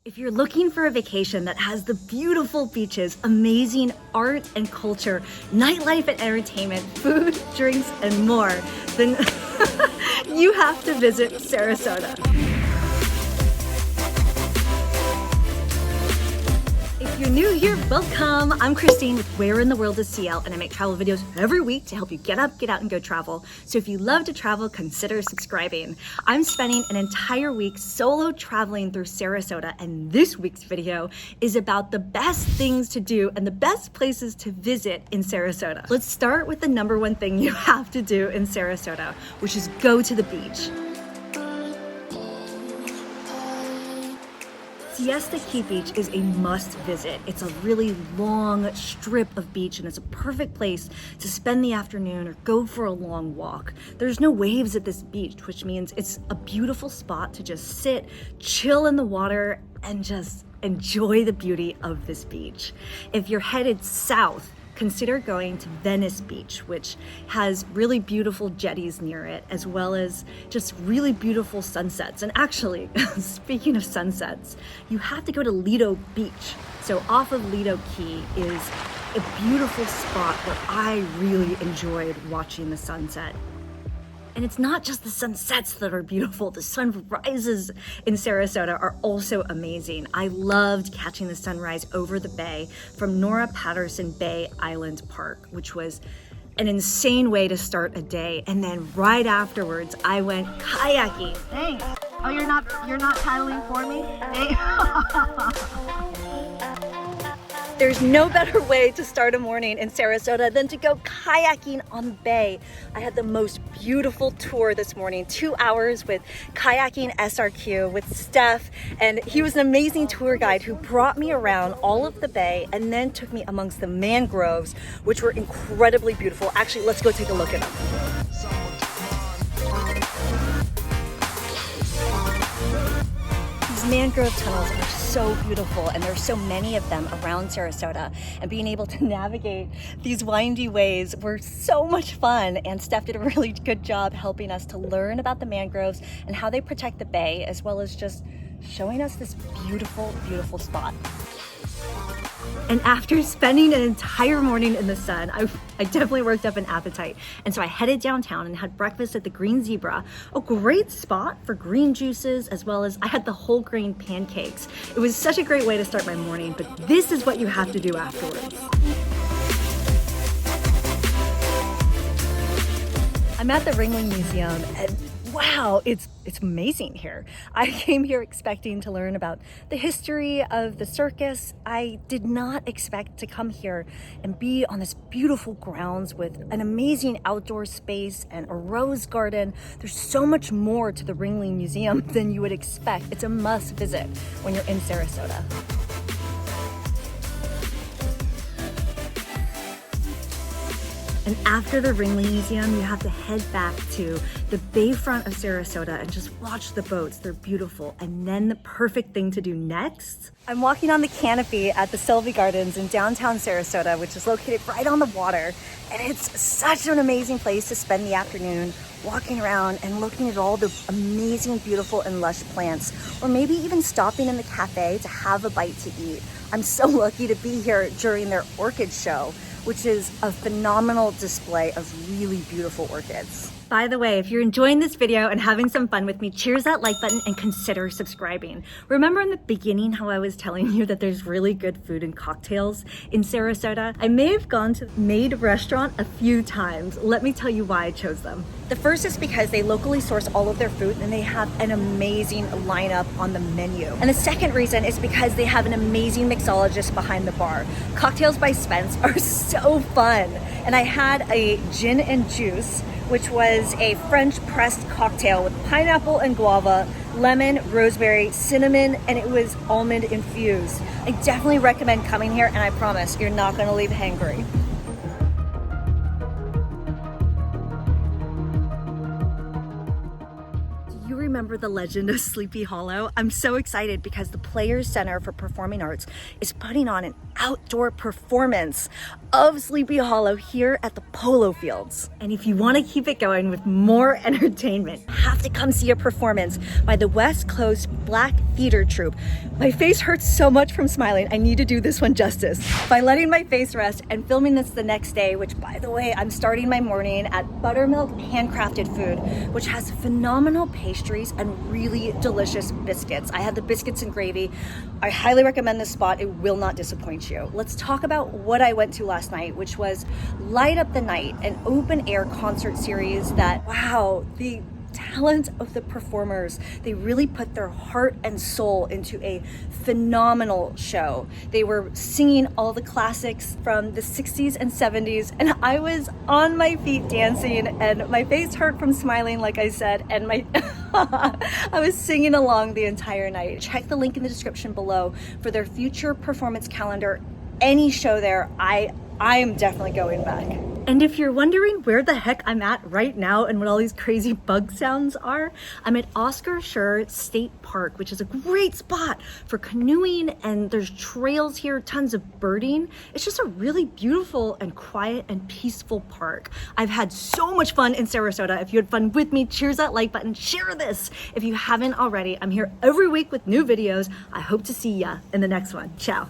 If you're looking for a vacation that has the beautiful beaches, amazing art and culture, nightlife and entertainment, food, drinks, and more, then you have to visit Sarasota. If you're new here, welcome. I'm Christine with Where in the World is CL, and I make travel videos every week to help you get up, get out, and go travel. So if you love to travel, consider subscribing. I'm spending an entire week solo traveling through Sarasota, and this week's video is about the best things to do and the best places to visit in Sarasota. Let's start with the number one thing you have to do in Sarasota, which is go to the beach. Siesta Key Beach is a must visit. It's a really long strip of beach and it's a perfect place to spend the afternoon or go for a long walk. There's no waves at this beach, which means it's a beautiful spot to just sit, chill in the water, and just enjoy the beauty of this beach. If you're headed south, consider going to Venice Beach, which has really beautiful jetties near it, as well as just really beautiful sunsets. And actually, speaking of sunsets, you have to go to Lido Beach. So off of Lido Key is a beautiful spot where I really enjoyed watching the sunset. And it's not just the sunsets that are beautiful, the sunrises in Sarasota are also amazing. I loved catching the sunrise over the bay from Nora Patterson Bay Island Park, which was an insane way to start a day. And then right afterwards, I went kayaking. Thanks. Oh, you're not paddling for me? There's no better way to start a morning in Sarasota than to go kayaking on the bay. I had the most beautiful tour this morning, 2 hours with Kayaking SRQ with Steph, and he was an amazing tour guide who brought me around all of the bay and then took me amongst the mangroves, which were incredibly beautiful. Actually, let's go take a look at them. These mangrove tunnels are so beautiful, and there's so many of them around Sarasota, and being able to navigate these windy ways were so much fun. And Steph did a really good job helping us to learn about the mangroves and how they protect the bay, as well as just showing us this beautiful, beautiful spot. And after spending an entire morning in the sun, I definitely worked up an appetite. And so I headed downtown and had breakfast at the Green Zebra, a great spot for green juices, as well as I had the whole grain pancakes. It was such a great way to start my morning, but this is what you have to do afterwards. I'm at the Ringling Museum, and wow, it's amazing here. I came here expecting to learn about the history of the circus. I did not expect to come here and be on this beautiful grounds with an amazing outdoor space and a rose garden. There's so much more to the Ringling Museum than you would expect. It's a must visit when you're in Sarasota. And after the Ringling Museum, you have to head back to the Bayfront of Sarasota and just watch the boats. They're beautiful. And then the perfect thing to do next, I'm walking on the canopy at the Selby Gardens in downtown Sarasota, which is located right on the water. And it's such an amazing place to spend the afternoon walking around and looking at all the amazing, beautiful, and lush plants, or maybe even stopping in the cafe to have a bite to eat. I'm so lucky to be here during their orchid show, which is a phenomenal display of really beautiful orchids. By the way, if you're enjoying this video and having some fun with me, cheers that like button and consider subscribing. Remember in the beginning how I was telling you that there's really good food and cocktails in Sarasota? I may have gone to Made Restaurant a few times. Let me tell you why I chose them. The first is because they locally source all of their food and they have an amazing lineup on the menu. And the second reason is because they have an amazing mixologist behind the bar. Cocktails by Spence are so fun. And I had a gin and juice, which was a French pressed cocktail with pineapple and guava, lemon, rosemary, cinnamon, and it was almond infused. I definitely recommend coming here, and I promise you're not gonna leave hangry. Do you remember discover the legend of Sleepy Hollow. I'm so excited because the Players Center for Performing Arts is putting on an outdoor performance of Sleepy Hollow here at the Polo Fields. And if you want to keep it going with more entertainment, you have to come see a performance by the West Coast Black Theater Troupe. My face hurts so much from smiling. I need to do this one justice by letting my face rest and filming this the next day, which, by the way, I'm starting my morning at Buttermilk Handcrafted Food, which has phenomenal pastries and really delicious biscuits. I had the biscuits and gravy. I highly recommend this spot. It will not disappoint you. Let's talk about what I went to last night, which was Light Up the Night, an open air concert series that, wow, the talent of the performers. They really put their heart and soul into a phenomenal show. They were singing all the classics from the 60s and 70s, and I was on my feet dancing, and my face hurt from smiling, like I said, and my I was singing along the entire night. Check the link in the description below for their future performance calendar. Any show there, I am definitely going back. And if you're wondering where the heck I'm at right now and what all these crazy bug sounds are, I'm at Oscar Sherer State Park, which is a great spot for canoeing, and there's trails here, tons of birding. It's just a really beautiful and quiet and peaceful park. I've had so much fun in Sarasota. If you had fun with me, cheers that like button, share this if you haven't already. I'm here every week with new videos. I hope to see ya in the next one. Ciao.